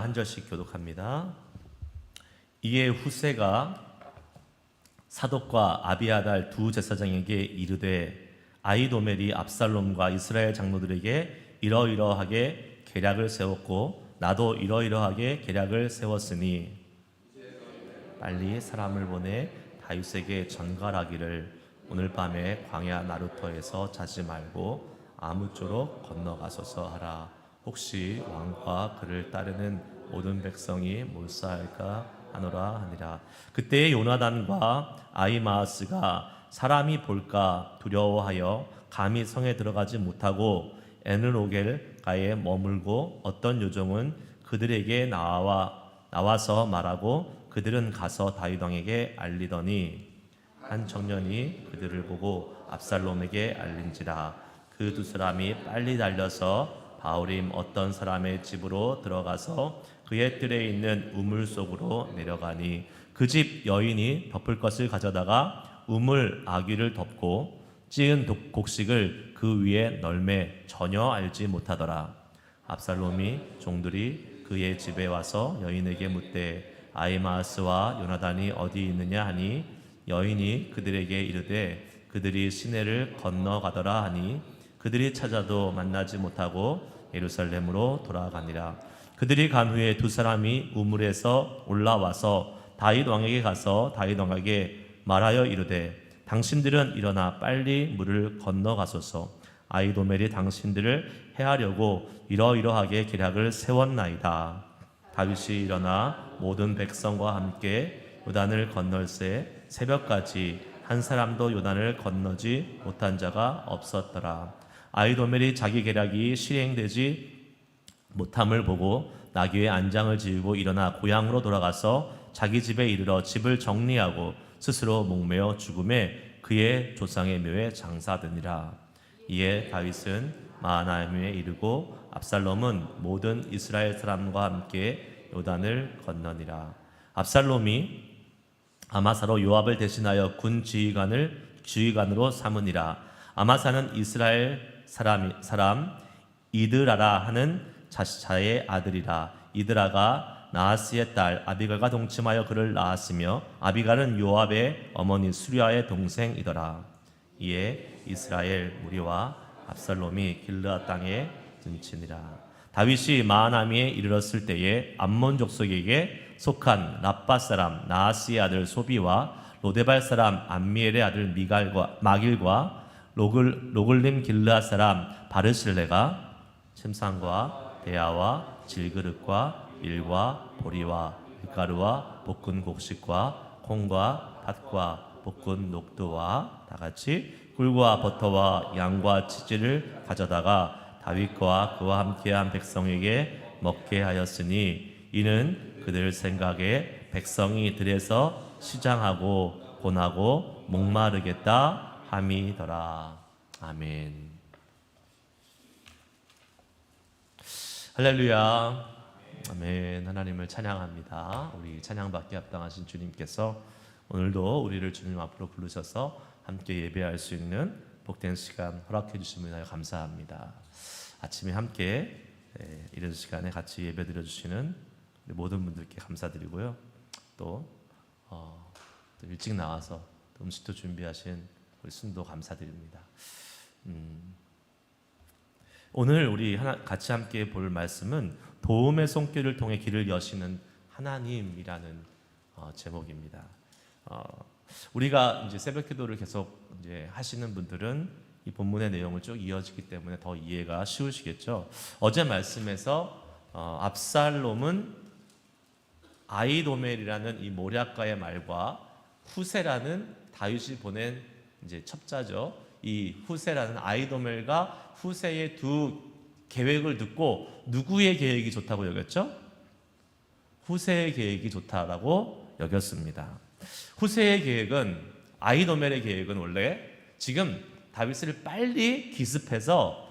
한 절씩 교독합니다. 이에 후세가 사독과 아비아달 두 제사장에게 이르되 아히도멜이 압살롬과 이스라엘 장로들에게 이러이러하게 계략을 세웠고 나도 이러이러하게 계략을 세웠으니 빨리 사람을 보내 다윗에게 전갈하기를 오늘 밤에 광야 나루터에서 자지 말고 아무쪼록 건너가소서 하라. 혹시 왕과 그를 따르는 모든 백성이 몰사할까 하노라 하니라. 그때 요나단과 아히마아스가 사람이 볼까 두려워하여 감히 성에 들어가지 못하고 에는로겔가에 머물고 어떤 요종은 그들에게 나와서 말하고 그들은 가서 다윗 왕에게 알리더니 한 청년이 그들을 보고 압살롬에게 알린지라. 그 두 사람이 빨리 달려서 바후림 어떤 사람의 집으로 들어가서 그의 뜰에 있는 우물 속으로 내려가니 그 집 여인이 덮을 것을 가져다가 우물 아귀를 덮고 찌은 곡식을 그 위에 널매 전혀 알지 못하더라. 압살롬이 종들이 그의 집에 와서 여인에게 묻되 아히마아스와 요나단이 어디 있느냐 하니 여인이 그들에게 이르되 그들이 시내를 건너가더라 하니 그들이 찾아도 만나지 못하고 예루살렘으로 돌아가니라. 그들이 간 후에 두 사람이 우물에서 올라와서 다윗 왕에게 가서 다윗 왕에게 말하여 이르되 당신들은 일어나 빨리 물을 건너가소서. 아히도멜이 당신들을 해하려고 이러이러하게 계략을 세웠나이다. 다윗이 일어나 모든 백성과 함께 요단을 건널새 새벽까지 한 사람도 요단을 건너지 못한 자가 없었더라. 아히도멜이 자기 계략이 실행되지 못함을 보고 나귀의 안장을 지우고 일어나 고향으로 돌아가서 자기 집에 이르러 집을 정리하고 스스로 목매어 죽음에 그의 조상의 묘에 장사되니라. 이에 다윗은 마하나임에 이르고 압살롬은 모든 이스라엘 사람과 함께 요단을 건너니라. 압살롬이 아마사로 요압을 대신하여 군 지휘관으로 삼으니라. 아마사는 이스라엘 사람 이드라라 하는 자의 아들이라. 이드라가 나하스의 딸 아비갈과 동침하여 그를 낳았으며 아비갈은 요압의 어머니 수리아의 동생이더라. 이에 이스라엘 무리와 압살롬이 길르앗 땅에 등치니라. 다윗이 마하나임에 이르렀을 때에 암몬 족속에게 속한 라빠 사람 나하스의 아들 소비와 로데발 사람 암미엘의 아들 마길과 로글림 길르앗 사람 바르실레가 침상과 대야와 질그릇과 밀과 보리와 밀가루와 볶은 곡식과 콩과 팥과 볶은 녹두와 다같이 꿀과 버터와 양과 치즈를 가져다가 다윗과 그와 함께한 백성에게 먹게 하였으니 이는 그들 생각에 백성이 들에서 시장하고 고나고 목마르겠다 함이더라. 아멘. 할렐루야. 아멘. 하나님을 찬양합니다. 우리 찬양받기에 합당하신 주님께서 오늘도 우리를 주님 앞으로 부르셔서 함께 예배할 수 있는 복된 시간 허락해 주심을 감사합니다. 아침에 함께 이런 시간에 같이 예배 드려 주시는 모든 분들께 감사드리고요. 또 일찍 나와서 음식도 준비하신 우리 순도 감사드립니다. 오늘 우리 같이 함께 볼 말씀은 도움의 손길을 통해 길을 여시는 하나님이라는 제목입니다. 우리가 이제 새벽기도를 계속 이제 하시는 분들은 이 본문의 내용을 쭉 이어지기 때문에 더 이해가 쉬우시겠죠. 어제 말씀에서 압살롬은 아히도멜이라는 이 모략가의 말과 후세라는 다윗이 보낸 이제 첩자죠. 이 후세라는 아히도멜과 후세의 두 계획을 듣고 누구의 계획이 좋다고 여겼죠? 후세의 계획이 좋다라고 여겼습니다. 후세의 계획은 아히도멜의 계획은 원래 지금 다윗을 빨리 기습해서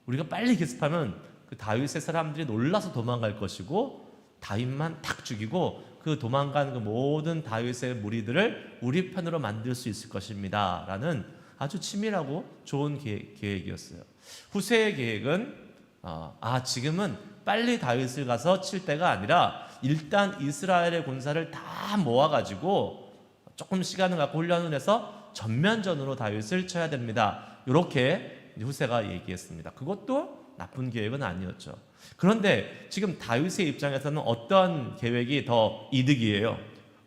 우리가 빨리 기습하면 그 다윗의 사람들이 놀라서 도망갈 것이고 다윗만 탁 죽이고 그 도망간 그 모든 다윗의 무리들을 우리 편으로 만들 수 있을 것입니다 라는 아주 치밀하고 좋은 계획이었어요. 후세의 계획은 지금은 빨리 다윗을 가서 칠 때가 아니라 일단 이스라엘의 군사를 다 모아가지고 조금 시간을 갖고 훈련을 해서 전면전으로 다윗을 쳐야 됩니다. 이렇게 후세가 얘기했습니다. 그것도 나쁜 계획은 아니었죠. 그런데 지금 다윗의 입장에서는 어떤 계획이 더 이득이에요?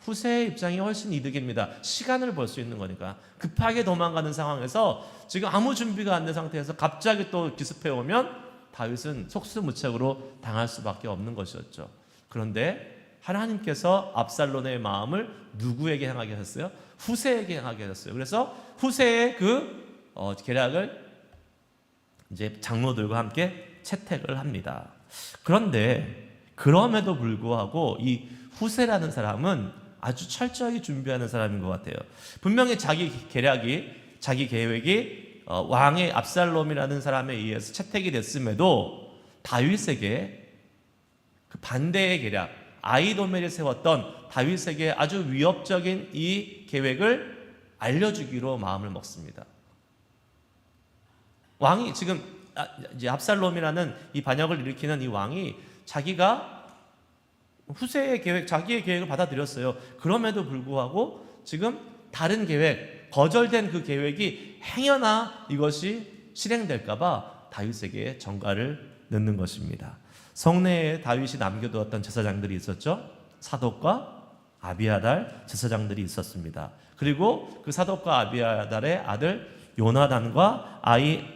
후세의 입장이 훨씬 이득입니다. 시간을 벌 수 있는 거니까. 급하게 도망가는 상황에서 지금 아무 준비가 안 된 상태에서 갑자기 또 기습해 오면 다윗은 속수무책으로 당할 수밖에 없는 것이었죠. 그런데 하나님께서 압살롬의 마음을 누구에게 향하게 하셨어요? 후세에게 향하게 하셨어요. 그래서 후세의 그 계략을 이제 장로들과 함께 채택을 합니다. 그런데 그럼에도 불구하고 이 후세라는 사람은 아주 철저하게 준비하는 사람인 것 같아요. 분명히 자기 계획이 왕의 압살롬이라는 사람에 의해서 채택이 됐음에도 다윗에게 그 반대의 계략, 아히도멜이 세웠던 다윗에게 아주 위협적인 이 계획을 알려주기로 마음을 먹습니다. 왕이 지금 이제 압살롬이라는 이 반역을 일으키는 이 왕이 자기가 후세의 계획, 자기의 계획을 받아들였어요. 그럼에도 불구하고 지금 다른 계획, 거절된 그 계획이 행여나 이것이 실행될까봐 다윗에게 전가를 넣는 것입니다. 성내에 다윗이 남겨두었던 제사장들이 있었죠. 사독과 아비아달 제사장들이 있었습니다. 그리고 그 사독과 아비아달의 아들 요나단과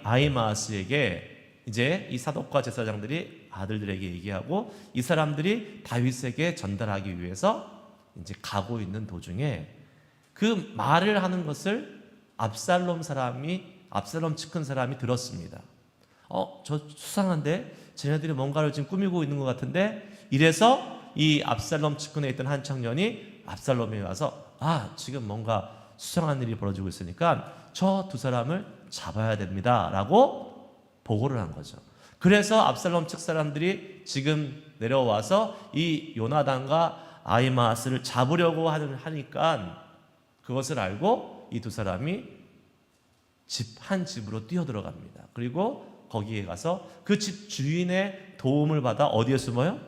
아히마아스에게 이제 이 사독과 제사장들이 아들들에게 얘기하고 이 사람들이 다윗에게 전달하기 위해서 이제 가고 있는 도중에 그 말을 하는 것을 압살롬 측근 사람이 들었습니다. 저 수상한데 쟤네들이 뭔가를 지금 꾸미고 있는 것 같은데, 이래서 이 압살롬 측근에 있던 한 청년이 압살롬에 와서 지금 뭔가 수상한 일이 벌어지고 있으니까 저 두 사람을 잡아야 됩니다 라고 보고를 한 거죠. 그래서 압살롬 측 사람들이 지금 내려와서 이 요나단과 아히마아스를 잡으려고 하니까 그것을 알고 이 두 사람이 한 집으로 뛰어들어갑니다. 그리고 거기에 가서 그 집 주인의 도움을 받아 어디에 숨어요?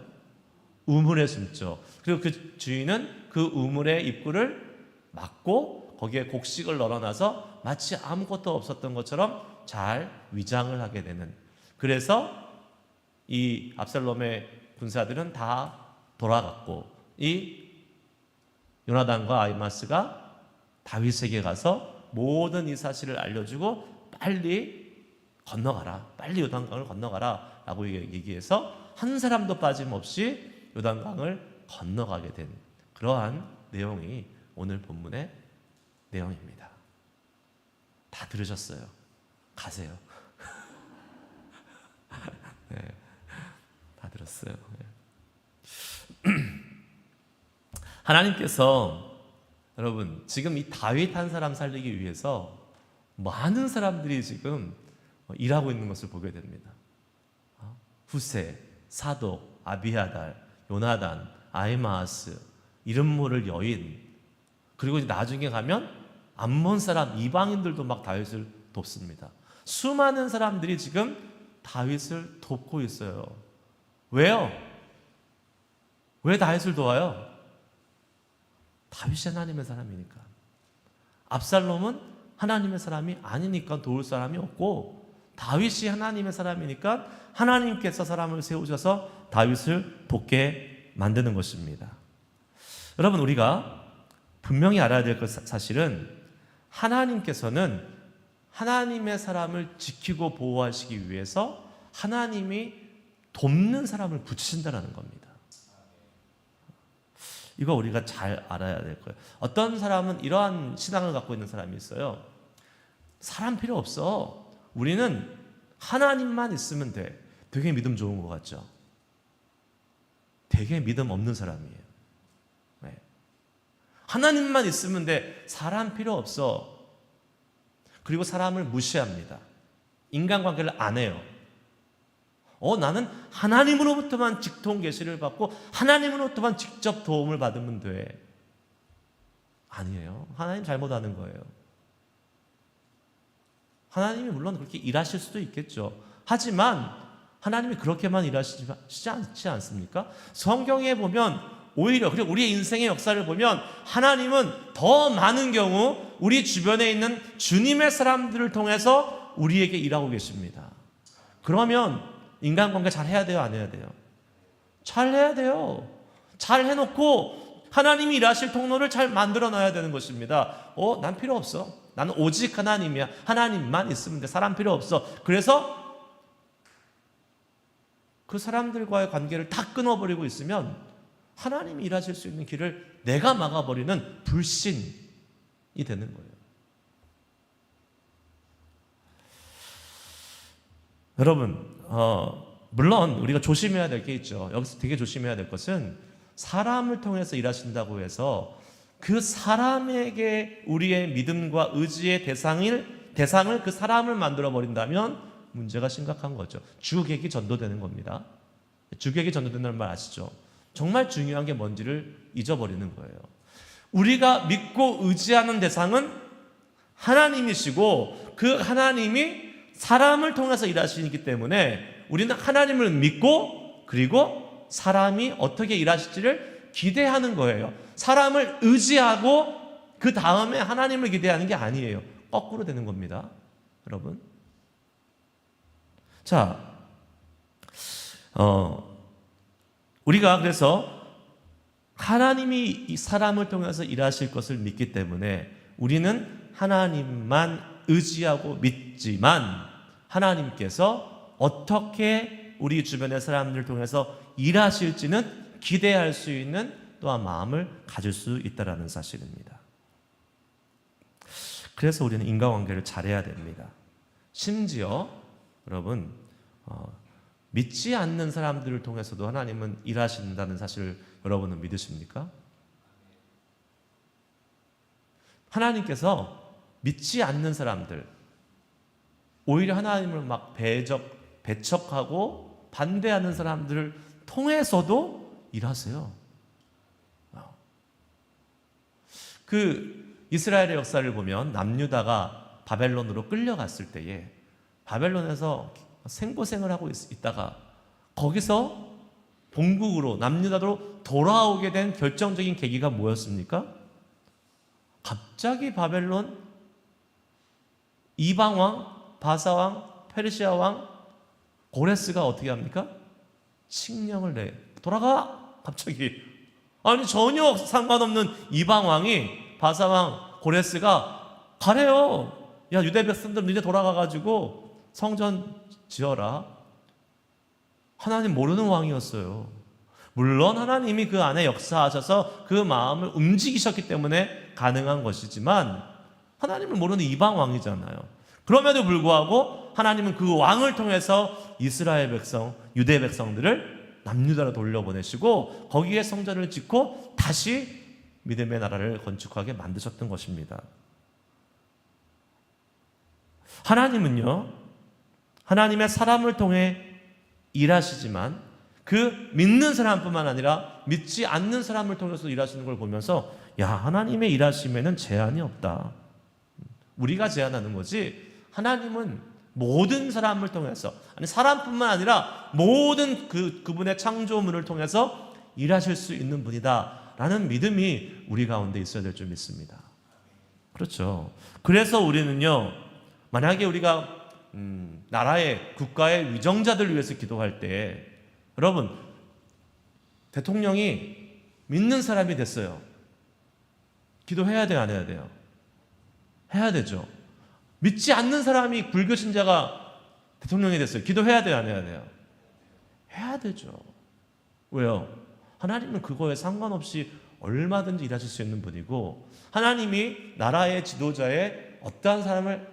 우물에 숨죠. 그리고 그 주인은 그 우물의 입구를 막고 거기에 곡식을 널어놔서 마치 아무것도 없었던 것처럼 잘 위장을 하게 되는, 그래서 이 압살롬의 군사들은 다 돌아갔고 이 요나단과 아히마스가 다윗에게 가서 모든 이 사실을 알려주고 빨리 건너가라, 빨리 요단강을 건너가라 라고 얘기해서 한 사람도 빠짐없이 요단강을 건너가게 된 그러한 내용이 오늘 본문의 내용입니다. 다 들으셨어요? 가세요. 네, 다 들었어요. 하나님께서 여러분 지금 이 다윗 한 사람 살리기 위해서 많은 사람들이 지금 일하고 있는 것을 보게 됩니다. 후세, 사독, 아비아달, 요나단, 아히마아스, 이름 모를 여인, 그리고 나중에 가면 암몬 사람, 이방인들도 막 다윗을 돕습니다. 수많은 사람들이 지금 다윗을 돕고 있어요. 왜요? 왜 다윗을 도와요? 다윗이 하나님의 사람이니까. 압살롬은 하나님의 사람이 아니니까 도울 사람이 없고, 다윗이 하나님의 사람이니까 하나님께서 사람을 세우셔서 다윗을 돕게 만드는 것입니다. 여러분, 우리가 분명히 알아야 될 사실은 하나님께서는 하나님의 사람을 지키고 보호하시기 위해서 하나님이 돕는 사람을 붙이신다는 겁니다. 이거 우리가 잘 알아야 될 거예요. 어떤 사람은 이러한 신앙을 갖고 있는 사람이 있어요. 사람 필요 없어. 우리는 하나님만 있으면 돼. 되게 믿음 좋은 것 같죠? 되게 믿음 없는 사람이에요. 네. 하나님만 있으면 돼. 사람 필요 없어. 그리고 사람을 무시합니다. 인간관계를 안 해요. 나는 하나님으로부터만 직통 계시를 받고 하나님으로부터만 직접 도움을 받으면 돼. 아니에요. 하나님 잘못하는 거예요. 하나님이 물론 그렇게 일하실 수도 있겠죠. 하지만 하나님이 그렇게만 일하시지 않지 않습니까? 성경에 보면 오히려, 그리고 우리의 인생의 역사를 보면 하나님은 더 많은 경우 우리 주변에 있는 주님의 사람들을 통해서 우리에게 일하고 계십니다. 그러면 인간관계 잘 해야 돼요, 안 해야 돼요? 잘 해야 돼요. 잘 해놓고 하나님이 일하실 통로를 잘 만들어 놔야 되는 것입니다. 난 필요 없어. 나는 오직 하나님이야. 하나님만 있으면 돼. 사람 필요 없어. 그래서 그 사람들과의 관계를 다 끊어버리고 있으면 하나님이 일하실 수 있는 길을 내가 막아버리는 불신이 되는 거예요. 여러분, 물론 우리가 조심해야 될 게 있죠. 여기서 되게 조심해야 될 것은 사람을 통해서 일하신다고 해서 그 사람에게 우리의 믿음과 의지의 대상을 그 사람을 만들어 버린다면 문제가 심각한 거죠. 주객이 전도되는 겁니다. 주객이 전도된다는 말 아시죠? 정말 중요한 게 뭔지를 잊어버리는 거예요. 우리가 믿고 의지하는 대상은 하나님이시고 그 하나님이 사람을 통해서 일하시기 때문에 우리는 하나님을 믿고 그리고 사람이 어떻게 일하실지를 기대하는 거예요. 사람을 의지하고 그 다음에 하나님을 기대하는 게 아니에요. 거꾸로 되는 겁니다. 여러분. 자, 우리가 그래서 하나님이 이 사람을 통해서 일하실 것을 믿기 때문에 우리는 하나님만 의지하고 믿지만 하나님께서 어떻게 우리 주변의 사람들을 통해서 일하실지는 기대할 수 있는 또한 마음을 가질 수 있다는 사실입니다. 그래서 우리는 인간관계를 잘해야 됩니다. 심지어 여러분 믿지 않는 사람들을 통해서도 하나님은 일하신다는 사실을 여러분은 믿으십니까? 하나님께서 믿지 않는 사람들, 오히려 하나님을 막 배척하고 반대하는 사람들을 통해서도 일하세요. 그 이스라엘의 역사를 보면 남유다가 바벨론으로 끌려갔을 때에 바벨론에서 생고생을 하고 있다가 거기서 본국으로 남유다로 돌아오게 된 결정적인 계기가 뭐였습니까? 갑자기 바벨론 이방왕, 바사왕, 페르시아왕 고레스가 어떻게 합니까? 칙령을 내. 돌아가! 갑자기. 아니 전혀 상관없는 이방왕이 바사왕 고레스가 가래요. 야 유대 백성들 이제 돌아가가지고 성전 지어라. 하나님 모르는 왕이었어요. 물론 하나님이 그 안에 역사하셔서 그 마음을 움직이셨기 때문에 가능한 것이지만 하나님을 모르는 이방 왕이잖아요. 그럼에도 불구하고 하나님은 그 왕을 통해서 이스라엘 백성, 유대 백성들을 남유다로 돌려보내시고 거기에 성전을 짓고 다시 믿음의 나라를 건축하게 만드셨던 것입니다. 하나님은요, 하나님의 사람을 통해 일하시지만 그 믿는 사람뿐만 아니라 믿지 않는 사람을 통해서 일하시는 걸 보면서 야, 하나님의 일하심에는 제한이 없다. 우리가 제한하는 거지 하나님은 모든 사람을 통해서, 아니 사람뿐만 아니라 모든 그분의 창조물을 통해서 일하실 수 있는 분이다 라는 믿음이 우리 가운데 있어야 될 줄 믿습니다. 그렇죠. 그래서 우리는요, 만약에 우리가 나라의 국가의 위정자들을 위해서 기도할 때 여러분 대통령이 믿는 사람이 됐어요. 기도해야 돼요, 안 해야 돼요? 해야 되죠. 믿지 않는 사람이 불교 신자가 대통령이 됐어요. 기도해야 돼요, 안 해야 돼요? 해야 되죠. 왜요? 하나님은 그거에 상관없이 얼마든지 일하실 수 있는 분이고 하나님이 나라의 지도자에 어떠한 사람을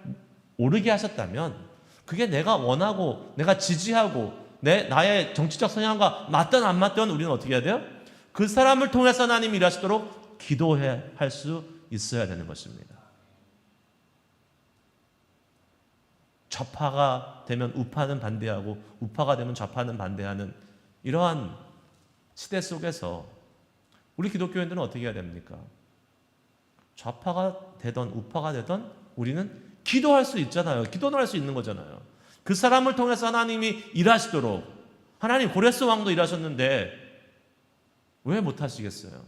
오르게 하셨다면 그게 내가 원하고 내가 지지하고 나의 정치적 성향과 맞든 안 맞든 우리는 어떻게 해야 돼요? 그 사람을 통해서 하나님이 일하시도록 기도해야 할 수 있어야 되는 것입니다. 좌파가 되면 우파는 반대하고 우파가 되면 좌파는 반대하는 이러한 시대 속에서 우리 기독교인들은 어떻게 해야 됩니까? 좌파가 되던 우파가 되던 우리는 기도할 수 있잖아요. 기도는 할 수 있는 거잖아요. 그 사람을 통해서 하나님이 일하시도록. 하나님 고레스 왕도 일하셨는데 왜 못하시겠어요?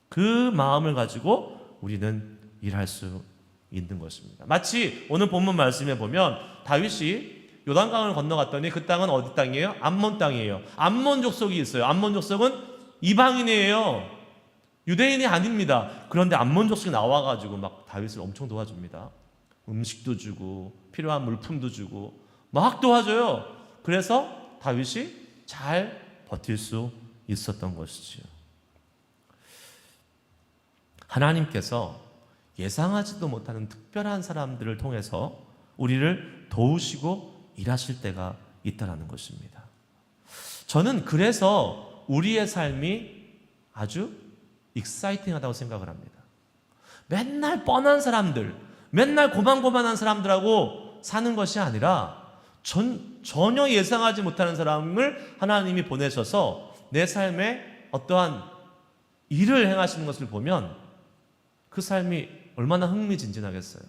그 마음을 가지고 우리는 일할 수 있는 것입니다. 마치 오늘 본문 말씀에 보면 다윗이 요단강을 건너갔더니 그 땅은 어디 땅이에요? 암몬 땅이에요. 암몬 족속이 있어요. 암몬 족속은 이방인이에요. 유대인이 아닙니다. 그런데 암몬 족속이 나와가지고 막 다윗을 엄청 도와줍니다. 음식도 주고 필요한 물품도 주고 막 도와줘요. 그래서 다윗이 잘 버틸 수 있었던 것이지요. 하나님께서 예상하지도 못하는 특별한 사람들을 통해서 우리를 도우시고 일하실 때가 있다는 것입니다. 저는 그래서 우리의 삶이 아주 익사이팅하다고 생각을 합니다. 맨날 뻔한 사람들, 맨날 고만고만한 사람들하고 사는 것이 아니라 전혀 예상하지 못하는 사람을 하나님이 보내셔서 내 삶에 어떠한 일을 행하시는 것을 보면 그 삶이 얼마나 흥미진진하겠어요.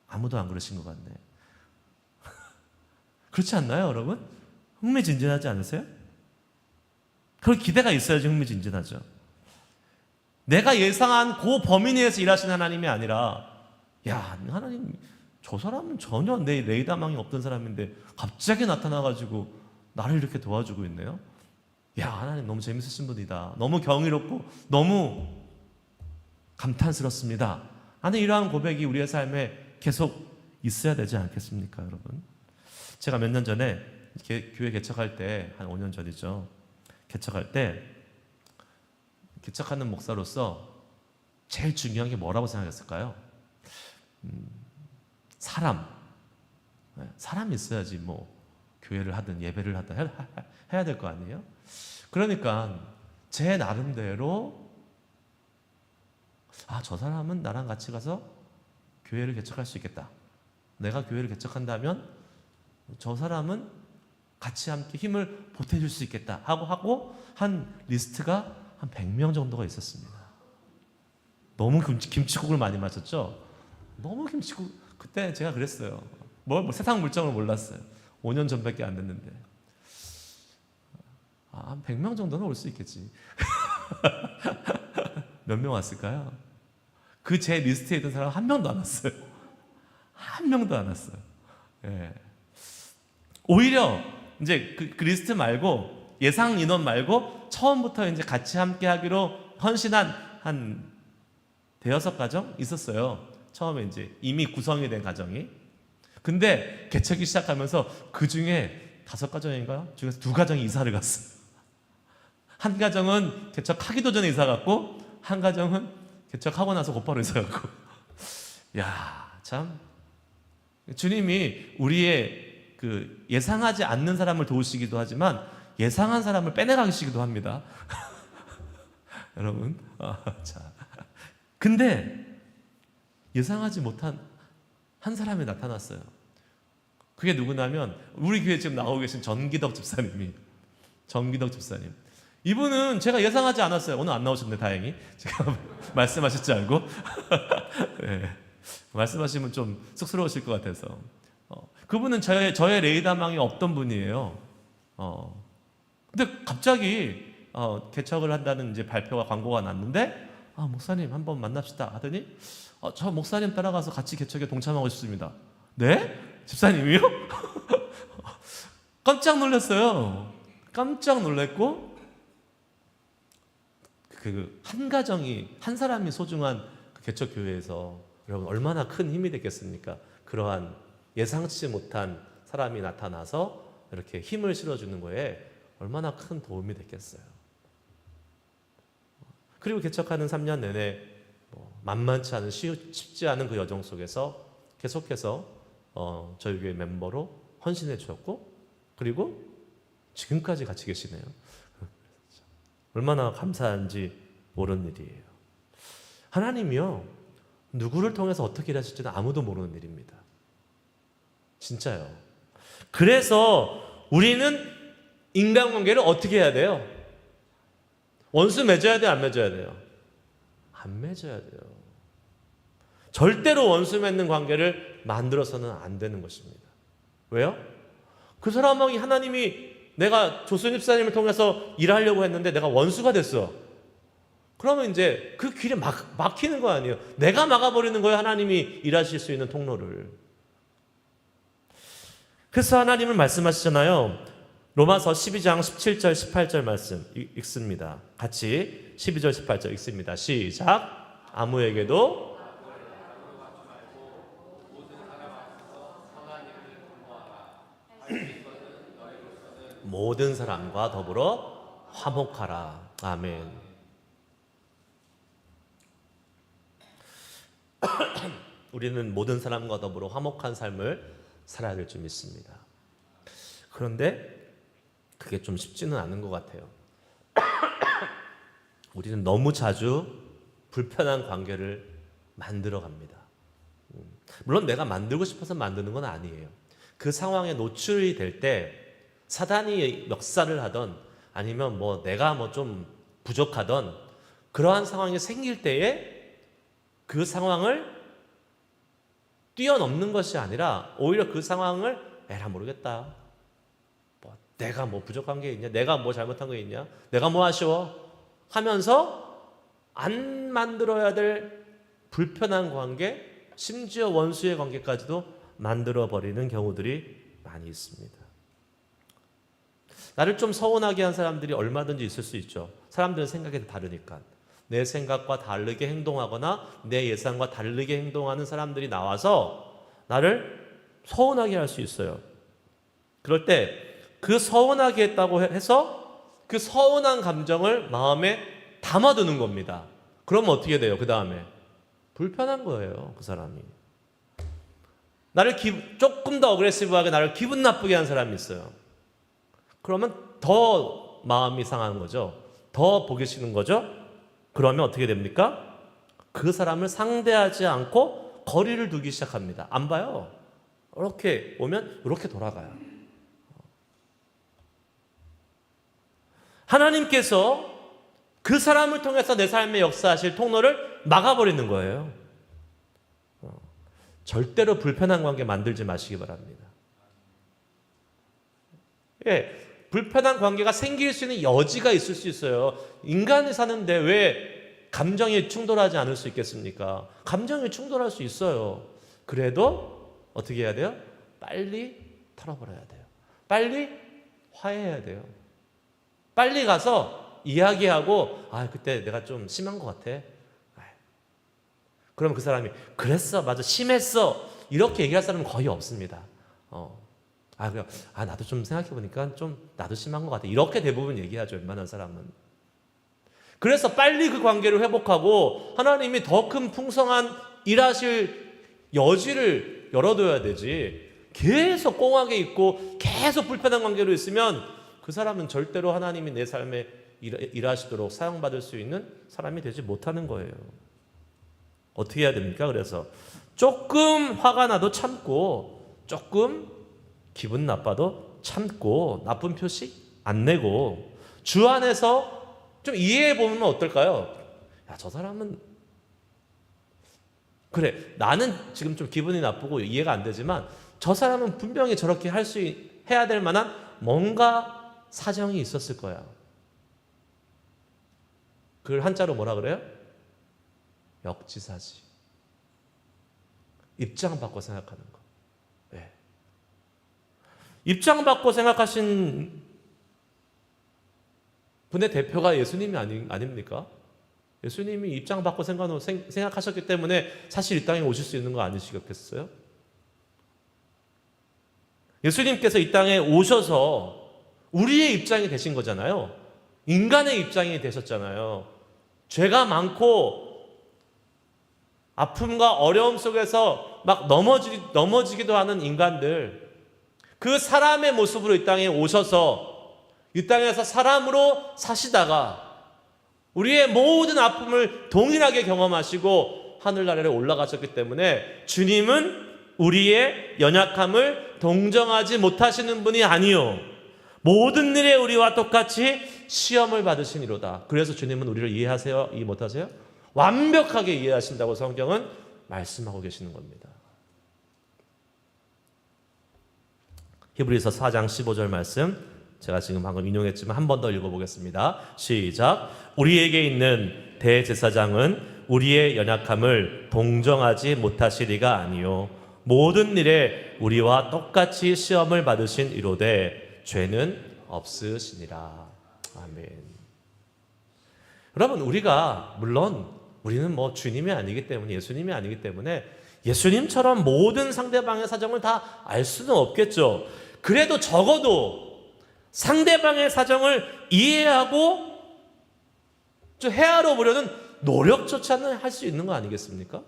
아무도 안 그러신 것 같네. 그렇지 않나요, 여러분? 흥미진진하지 않으세요? 그런 기대가 있어야지 흥미진진하죠. 내가 예상한 그 범위 내에서 일하시는 하나님이 아니라, 야, 하나님, 저 사람은 전혀 내 레이더망이 없던 사람인데 갑자기 나타나가지고 나를 이렇게 도와주고 있네요. 야, 하나님 너무 재밌으신 분이다. 너무 경이롭고 너무 감탄스럽습니다. 하는 이러한 고백이 우리의 삶에 계속 있어야 되지 않겠습니까, 여러분? 제가 몇 년 전에 교회 개척할 때, 한 5년 전이죠. 개척할 때 개척하는 목사로서 제일 중요한 게 뭐라고 생각했을까요? 사람이 있어야지 뭐 교회를 하든 예배를 하든 해야 될 거 아니에요? 그러니까 제 나름대로 저 사람은 나랑 같이 가서 교회를 개척할 수 있겠다. 내가 교회를 개척한다면 저 사람은 같이 함께 힘을 보태줄 수 있겠다 하고 한 리스트가 한 100명 정도가 있었습니다. 너무 김치국을 많이 마셨죠? 너무 김치국. 그때 제가 그랬어요. 세상 물정을 몰랐어요. 5년 전밖에 안 됐는데. 한 100명 정도는 올 수 있겠지. 몇 명 왔을까요? 그 제 리스트에 있던 사람 한 명도 안 왔어요. 한 명도 안 왔어요. 예. 오히려 이제 그 리스트 말고 예상 인원 말고 처음부터 이제 같이 함께 하기로 헌신한 한 대여섯 가정 있었어요. 처음에 이제 이미 구성이 된 가정이. 근데 개척이 시작하면서 그 중에 5가정인가요? 중에서 2가정이 이사를 갔어요. 한 가정은 개척하기도 전에 이사 갔고 한 가정은 개척하고 나서 곧바로 이사 갔고. 야, 참 주님이 우리의 그 예상하지 않는 사람을 도우시기도 하지만 예상한 사람을 빼내가시기도 합니다. 여러분, 자, 근데 예상하지 못한 한 사람이 나타났어요. 그게 누구냐면 우리 교회 지금 나오고 계신 전기덕 집사님. 이분은 제가 예상하지 않았어요. 오늘 안 나오셨네, 다행히. 제가 말씀하실 줄 알고. 네, 말씀하시면 좀 쑥스러우실 것 같아서. 그분은 저의 레이더망이 없던 분이에요. 근데 갑자기 개척을 한다는 이제 발표가 광고가 났는데 목사님 한번 만납시다 하더니 저 목사님 따라가서 같이 개척에 동참하고 싶습니다. 네? 집사님이요? 깜짝 놀랐어요. 깜짝 놀랐고 그 한 가정이 한 사람이 소중한 그 개척 교회에서 여러분 얼마나 큰 힘이 됐겠습니까? 그러한 예상치 못한 사람이 나타나서 이렇게 힘을 실어주는 거에 얼마나 큰 도움이 됐겠어요. 그리고 개척하는 3년 내내 만만치 않은 쉽지 않은 그 여정 속에서 계속해서 저희 교회 멤버로 헌신해 주었고 그리고 지금까지 같이 계시네요. 얼마나 감사한지 모르는 일이에요. 하나님이요, 누구를 통해서 어떻게 일하실지는 아무도 모르는 일입니다. 진짜요. 그래서 우리는 인간관계를 어떻게 해야 돼요? 원수 맺어야 돼요? 안 맺어야 돼요? 안 맺어야 돼요. 절대로 원수 맺는 관계를 만들어서는 안 되는 것입니다. 왜요? 그 사람이 하나님이 내가 조순 집사님을 통해서 일하려고 했는데 내가 원수가 됐어. 그러면 이제 그 길이 막히는 거 아니에요. 내가 막아버리는 거예요. 하나님이 일하실 수 있는 통로를. 그래서 하나님은 말씀하시잖아요. 로마서 12장 17절 18절 말씀 읽습니다. 같이 12절 18절 읽습니다. 시작. 아무에게도 모든 사람과 더불어 화목하라. 아멘. 우리는 모든 사람과 더불어 화목한 삶을 살아야 될 줄 믿습니다. 그런데 그게 좀 쉽지는 않은 것 같아요. 우리는 너무 자주 불편한 관계를 만들어 갑니다. 물론 내가 만들고 싶어서 만드는 건 아니에요. 그 상황에 노출이 될 때 사단이 역사를 하던 아니면 뭐 내가 뭐 좀 부족하던 그러한 상황이 생길 때에 그 상황을 뛰어넘는 것이 아니라 오히려 그 상황을 에라 모르겠다. 뭐 내가 뭐 부족한 게 있냐? 내가 뭐 잘못한 게 있냐? 내가 뭐 아쉬워? 하면서 안 만들어야 될 불편한 관계, 심지어 원수의 관계까지도 만들어버리는 경우들이 많이 있습니다. 나를 좀 서운하게 한 사람들이 얼마든지 있을 수 있죠. 사람들은 생각이 다르니까. 내 생각과 다르게 행동하거나 내 예상과 다르게 행동하는 사람들이 나와서 나를 서운하게 할 수 있어요. 그럴 때 그 서운하게 했다고 해서 그 서운한 감정을 마음에 담아두는 겁니다. 그러면 어떻게 돼요? 그 다음에 불편한 거예요. 그 사람이. 나를 조금 더 어그레시브하게 나를 기분 나쁘게 한 사람이 있어요. 그러면 더 마음이 상하는 거죠. 더 보기 싫은 거죠. 그러면 어떻게 됩니까? 그 사람을 상대하지 않고 거리를 두기 시작합니다. 안 봐요. 이렇게 오면 이렇게 돌아가요. 하나님께서 그 사람을 통해서 내 삶에 역사하실 통로를 막아버리는 거예요. 절대로 불편한 관계 만들지 마시기 바랍니다. 예, 불편한 관계가 생길 수 있는 여지가 있을 수 있어요. 인간이 사는데 왜 감정이 충돌하지 않을 수 있겠습니까? 감정이 충돌할 수 있어요. 그래도 어떻게 해야 돼요? 빨리 털어버려야 돼요. 빨리 화해해야 돼요. 빨리 가서 이야기하고 그때 내가 좀 심한 것 같아. 그러면 그 사람이 그랬어, 맞아, 심했어 이렇게 얘기할 사람은 거의 없습니다. 그래, 나도 좀 생각해보니까 좀 나도 심한 것 같아. 이렇게 대부분 얘기하죠, 웬만한 사람은. 그래서 빨리 그 관계를 회복하고 하나님이 더 큰 풍성한 일하실 여지를 열어둬야 되지. 계속 꽁하게 있고 계속 불편한 관계로 있으면 그 사람은 절대로 하나님이 내 삶에 일하시도록 사용받을 수 있는 사람이 되지 못하는 거예요. 어떻게 해야 됩니까? 그래서 조금 화가 나도 참고, 조금 기분 나빠도 참고, 나쁜 표시 안 내고, 주 안에서 좀 이해해 보면 어떨까요? 야, 저 사람은 그래, 나는 지금 좀 기분이 나쁘고 이해가 안 되지만 저 사람은 분명히 저렇게 해야 될 만한 뭔가 사정이 있었을 거야. 그걸 한자로 뭐라 그래요? 역지사지. 입장 바꿔 생각하는 거. 네. 입장 바꿔 생각하신 분의 대표가 예수님이 아닙니까? 예수님이 입장 바꿔 생각하셨기 때문에 사실 이 땅에 오실 수 있는 거 아니시겠어요? 예수님께서 이 땅에 오셔서 우리의 입장이 되신 거잖아요. 인간의 입장이 되셨잖아요. 죄가 많고 아픔과 어려움 속에서 막 넘어지기도 하는 인간들, 그 사람의 모습으로 이 땅에 오셔서 이 땅에서 사람으로 사시다가 우리의 모든 아픔을 동일하게 경험하시고 하늘나라에 올라가셨기 때문에 주님은 우리의 연약함을 동정하지 못하시는 분이 아니요, 모든 일에 우리와 똑같이 시험을 받으시니로다. 그래서 주님은 우리를 이해하세요? 이해 못하세요? 완벽하게 이해하신다고 성경은 말씀하고 계시는 겁니다. 히브리서 4장 15절 말씀, 제가 지금 방금 인용했지만 한 번 더 읽어보겠습니다. 시작. 우리에게 있는 대제사장은 우리의 연약함을 동정하지 못하시리가 아니요 모든 일에 우리와 똑같이 시험을 받으신 이로되 죄는 없으시니라. 아멘. 여러분, 우리가 물론 우리는 뭐 주님이 아니기 때문에, 예수님이 아니기 때문에 예수님처럼 모든 상대방의 사정을 다 알 수는 없겠죠. 그래도 적어도 상대방의 사정을 이해하고 좀 헤아려 보려는 노력조차는 할 수 있는 거 아니겠습니까?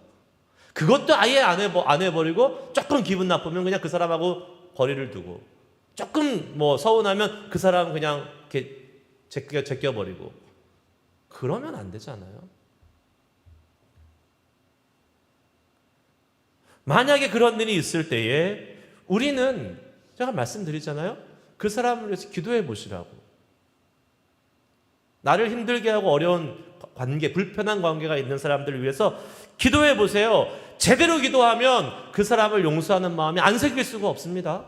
그것도 아예 안 해버리고 조금 기분 나쁘면 그냥 그 사람하고 거리를 두고, 조금 뭐 서운하면 그 사람 그냥 이렇게 제껴버리고, 그러면 안 되잖아요. 만약에 그런 일이 있을 때에 우리는, 제가 말씀드리잖아요, 그 사람을 위해서 기도해 보시라고. 나를 힘들게 하고 어려운 관계, 불편한 관계가 있는 사람들을 위해서 기도해 보세요. 제대로 기도하면 그 사람을 용서하는 마음이 안 생길 수가 없습니다.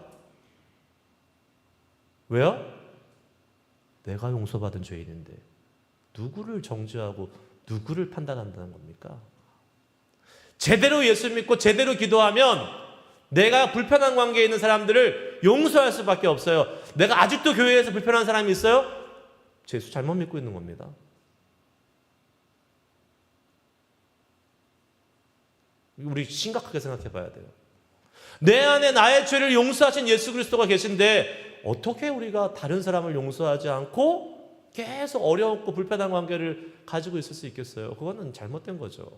왜요? 내가 용서받은 죄인인데 누구를 정죄하고 누구를 판단한다는 겁니까? 제대로 예수 믿고 제대로 기도하면 내가 불편한 관계에 있는 사람들을 용서할 수밖에 없어요. 내가 아직도 교회에서 불편한 사람이 있어요? 예수 잘못 믿고 있는 겁니다. 우리 심각하게 생각해 봐야 돼요. 내 안에 나의 죄를 용서하신 예수 그리스도가 계신데 어떻게 우리가 다른 사람을 용서하지 않고 계속 어렵고 불편한 관계를 가지고 있을 수 있겠어요? 그거는 잘못된 거죠.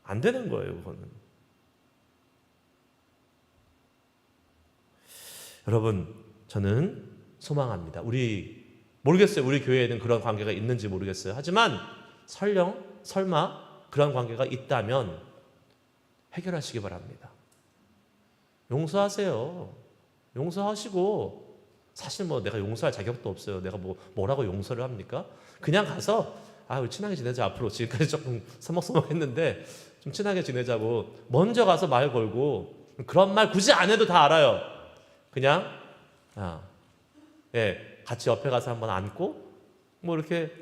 안 되는 거예요, 그거는. 여러분, 저는 소망합니다. 모르겠어요. 우리 교회에는 그런 관계가 있는지 모르겠어요. 하지만 설마 그런 관계가 있다면 해결하시기 바랍니다. 용서하세요. 용서하시고, 사실 뭐 내가 용서할 자격도 없어요. 내가 뭐라고 용서를 합니까? 그냥 가서 우리 친하게 지내자. 앞으로 지금까지 조금 서먹서먹했는데 좀 친하게 지내자고 먼저 가서 말 걸고, 그런 말 굳이 안 해도 다 알아요. 그냥 같이 옆에 가서 한번 앉고 뭐 이렇게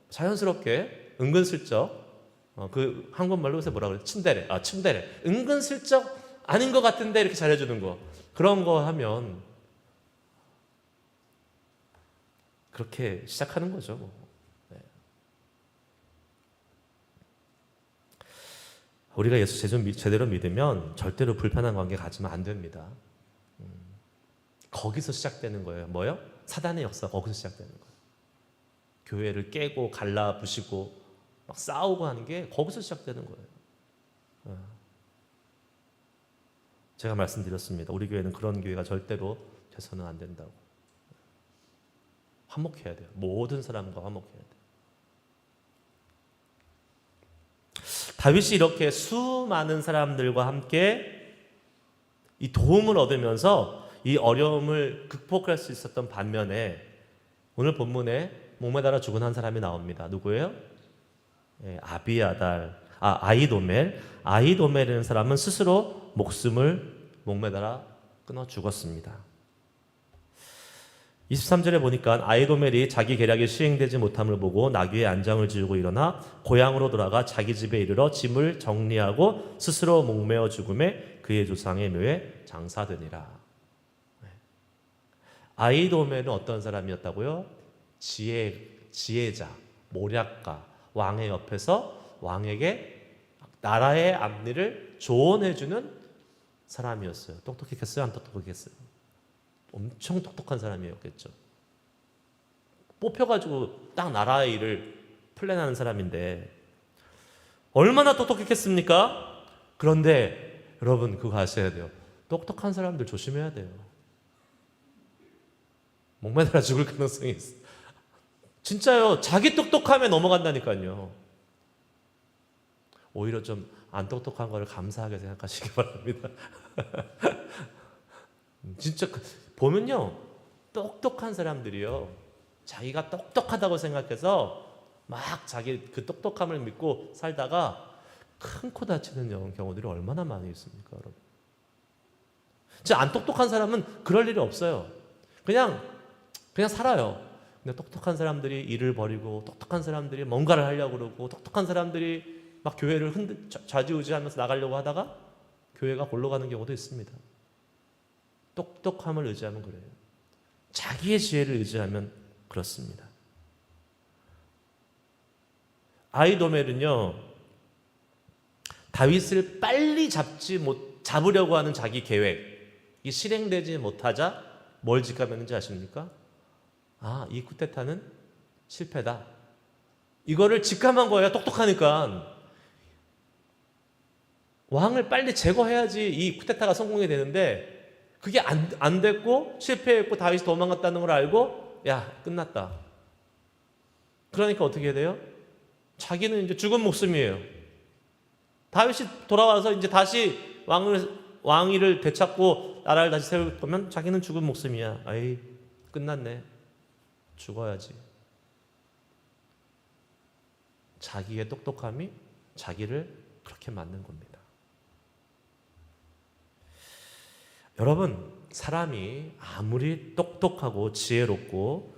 자연스럽게 은근슬쩍 그 한국말로 요새 뭐라 그래? 침대래. 은근슬쩍 아닌 것 같은데 이렇게 잘해주는 거, 그런 거 하면 그렇게 시작하는 거죠. 네. 우리가 예수 제대로 믿으면 절대로 불편한 관계 가지면 안 됩니다. 거기서 시작되는 거예요. 뭐요? 사단의 역사가 거기서 시작되는 거예요. 교회를 깨고 갈라부시고 막 싸우고 하는 게 거기서 시작되는 거예요. 제가 말씀드렸습니다. 우리 교회는 그런 교회가 절대로 돼서는 안 된다고. 화목해야 돼요. 모든 사람과 화목해야 돼요. 다윗이 이렇게 수많은 사람들과 함께 이 도움을 얻으면서 이 어려움을 극복할 수 있었던 반면에 오늘 본문에 목매달아 죽은 한 사람이 나옵니다. 누구예요? 아이도멜이라는 사람은 스스로 목숨을 목매달아 끊어 죽었습니다. 23절에 보니까 아이도멜이 자기 계략이 시행되지 못함을 보고 나귀의 안장을 지우고 일어나 고향으로 돌아가 자기 집에 이르러 짐을 정리하고 스스로 목매어 죽음에 그의 조상의 묘에 장사되니라. 아이도멜은 어떤 사람이었다고요? 지혜자, 모략가, 왕의 옆에서 왕에게 나라의 앞일을 조언해주는 사람이었어요. 똑똑했겠어요? 안 똑똑했겠어요? 엄청 똑똑한 사람이었겠죠. 뽑혀가지고 딱 나라의 일을 플랜하는 사람인데 얼마나 똑똑했겠습니까? 그런데 여러분 그거 아셔야 돼요. 똑똑한 사람들 조심해야 돼요. 목매달아 죽을 가능성이 있어요. 진짜요. 자기 똑똑함에 넘어간다니까요. 오히려 좀 안 똑똑한 거를 감사하게 생각하시기 바랍니다. 진짜 보면요, 똑똑한 사람들이요, 자기가 똑똑하다고 생각해서 막 자기 그 똑똑함을 믿고 살다가 큰 코 다치는 경우들이 얼마나 많이 있습니까, 여러분? 진짜 안 똑똑한 사람은 그럴 일이 없어요. 그냥 살아요. 근데 똑똑한 사람들이 일을 벌이고, 똑똑한 사람들이 뭔가를 하려고 그러고, 똑똑한 사람들이 막 교회를 좌지우지하면서 나가려고 하다가 교회가 골로 가는 경우도 있습니다. 똑똑함을 의지하면 그래요. 자기의 지혜를 의지하면 그렇습니다. 아히도멜은요, 다윗을 빨리 잡으려고 하는 자기 계획이 실행되지 못하자 뭘 직감했는지 아십니까? 이 쿠데타는 실패다. 이거를 직감한 거예요. 똑똑하니까. 왕을 빨리 제거해야지 이 쿠데타가 성공이 되는데, 그게 안 됐고 실패했고 다윗이 도망갔다는 걸 알고, 끝났다. 그러니까 어떻게 해야 돼요? 자기는 이제 죽은 목숨이에요. 다윗이 돌아와서 이제 다시 왕위를 되찾고 나라를 다시 세울 거면 자기는 죽은 목숨이야. 끝났네. 죽어야지. 자기의 똑똑함이 자기를 그렇게 만든 겁니다. 여러분, 사람이 아무리 똑똑하고 지혜롭고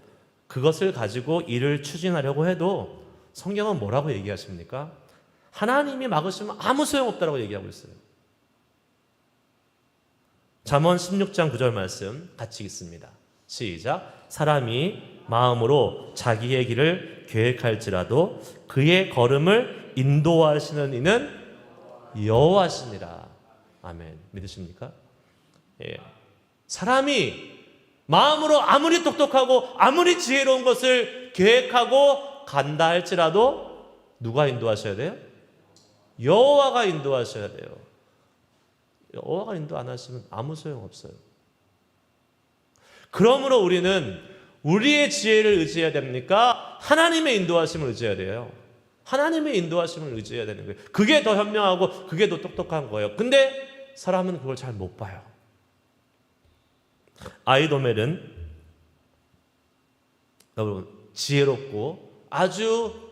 그것을 가지고 일을 추진하려고 해도 성경은 뭐라고 얘기하십니까? 하나님이 막으시면 아무 소용없다라고 얘기하고 있어요. 잠언 16장 9절 말씀 같이 읽습니다. 시작. 사람이 마음으로 자기의 길을 계획할지라도 그의 걸음을 인도하시는 이는 여호와시니라. 아멘. 믿으십니까? 사람이 마음으로 아무리 똑똑하고 아무리 지혜로운 것을 계획하고 간다 할지라도 누가 인도하셔야 돼요? 여호와가 인도하셔야 돼요. 여호와가 인도 안 하시면 아무 소용없어요. 그러므로 우리는 우리의 지혜를 의지해야 됩니까? 하나님의 인도하심을 의지해야 돼요. 하나님의 인도하심을 의지해야 되는 거예요. 그게 더 현명하고 그게 더 똑똑한 거예요. 근데 사람은 그걸 잘 못 봐요. 아히도멜은 여러분 지혜롭고 아주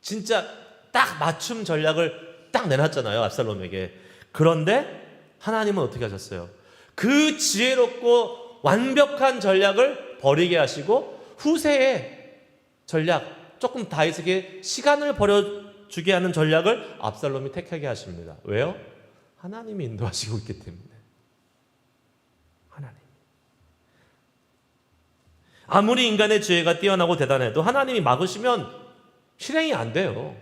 진짜 딱 맞춤 전략을 딱 내놨잖아요, 압살롬에게. 그런데 하나님은 어떻게 하셨어요? 그 지혜롭고 완벽한 전략을 버리게 하시고 후세의 전략, 조금 다윗에게 시간을 버려주게 하는 전략을 압살롬이 택하게 하십니다. 왜요? 하나님이 인도하시고 있기 때문에. 하나님. 아무리 인간의 지혜가 뛰어나고 대단해도 하나님이 막으시면 실행이 안 돼요.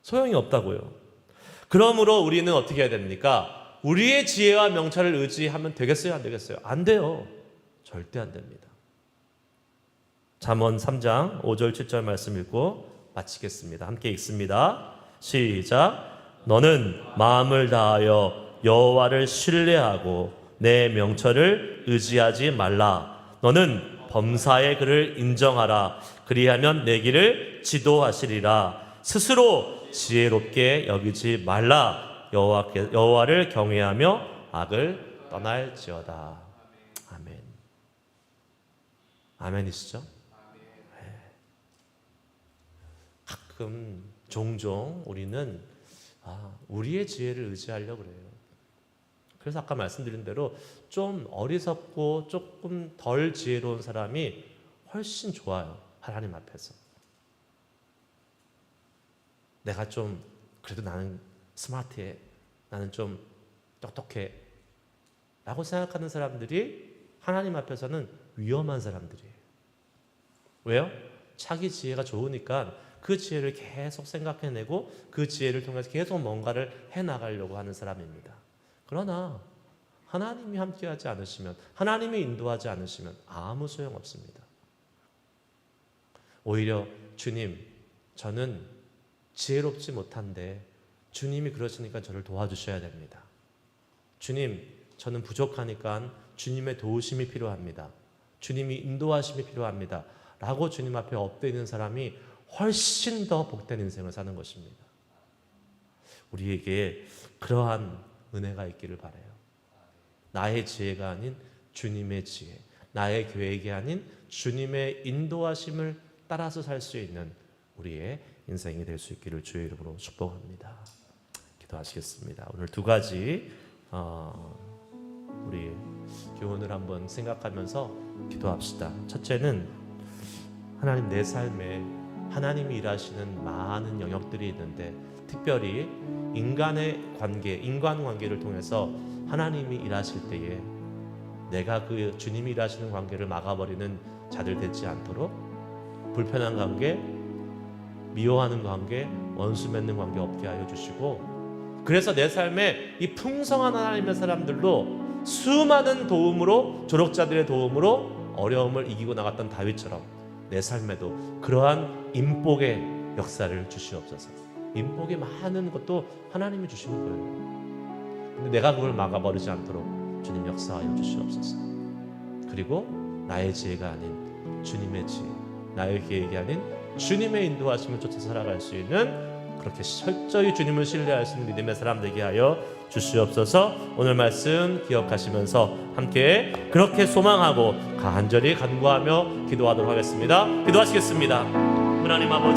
소용이 없다고요. 그러므로 우리는 어떻게 해야 됩니까? 우리의 지혜와 명철을 의지하면 되겠어요? 안 되겠어요? 안 돼요. 절대 안 됩니다. 잠언 3장 5절 7절 말씀 읽고 마치겠습니다. 함께 읽습니다. 시작. 너는 마음을 다하여 여호와를 신뢰하고 내 명철을 의지하지 말라. 너는 범사의 그를 인정하라. 그리하면 내 길을 지도하시리라. 스스로 지혜롭게 여기지 말라. 여호와를 경외하며 악을 떠날지어다. 아멘. 아멘이시죠? 네. 가끔 종종 우리는 우리의 지혜를 의지하려고 그래요. 그래서 아까 말씀드린 대로 좀 어리석고 조금 덜 지혜로운 사람이 훨씬 좋아요. 하나님 앞에서. 내가 좀 그래도 나는 스마트해. 나는 좀 똑똑해. 라고 생각하는 사람들이 하나님 앞에서는 위험한 사람들이에요. 왜요? 자기 지혜가 좋으니까 그 지혜를 계속 생각해내고 그 지혜를 통해서 계속 뭔가를 해나가려고 하는 사람입니다. 그러나 하나님이 함께하지 않으시면, 하나님이 인도하지 않으시면 아무 소용없습니다. 오히려 주님, 저는 지혜롭지 못한데 주님이 그러시니까 저를 도와주셔야 됩니다. 주님, 저는 부족하니까 주님의 도우심이 필요합니다. 주님이 인도하심이 필요합니다. 라고 주님 앞에 엎드려 있는 사람이 훨씬 더 복된 인생을 사는 것입니다. 우리에게 그러한 은혜가 있기를 바라요. 나의 지혜가 아닌 주님의 지혜, 나의 계획이 아닌 주님의 인도하심을 따라서 살 수 있는 우리의 인생이 될 수 있기를 주의 이름으로 축복합니다. 기도하시겠습니다. 오늘 두 가지 우리 교훈을 한번 생각하면서 기도합시다. 첫째는 하나님, 내 삶에 하나님이 일하시는 많은 영역들이 있는데 특별히 인간관계를 통해서 하나님이 일하실 때에 내가 그 주님이 일하시는 관계를 막아버리는 자들 되지 않도록 불편한 관계, 미워하는 관계, 원수 맺는 관계 없게 하여 주시고, 그래서 내 삶에 이 풍성한 하나님의 사람들로 수많은 도움으로, 조력자들의 도움으로 어려움을 이기고 나갔던 다윗처럼 내 삶에도 그러한 인복의 역사를 주시옵소서. 인복이 많은 것도 하나님이 주시는 거예요. 근데 내가 그걸 막아버리지 않도록 주님 역사하여 주시옵소서. 그리고 나의 지혜가 아닌 주님의 지혜, 나의 계획이 아닌 주님의 인도하심을 쫓아 살아갈 수 있는, 그렇게 철저히 주님을 신뢰할 수 있는 믿음의 사람 되게 하여 주시옵소서. 오늘 말씀 기억하시면서 함께 그렇게 소망하고 간절히 간구하며 기도하도록 하겠습니다. 기도하시겠습니다. 하나님 아버지,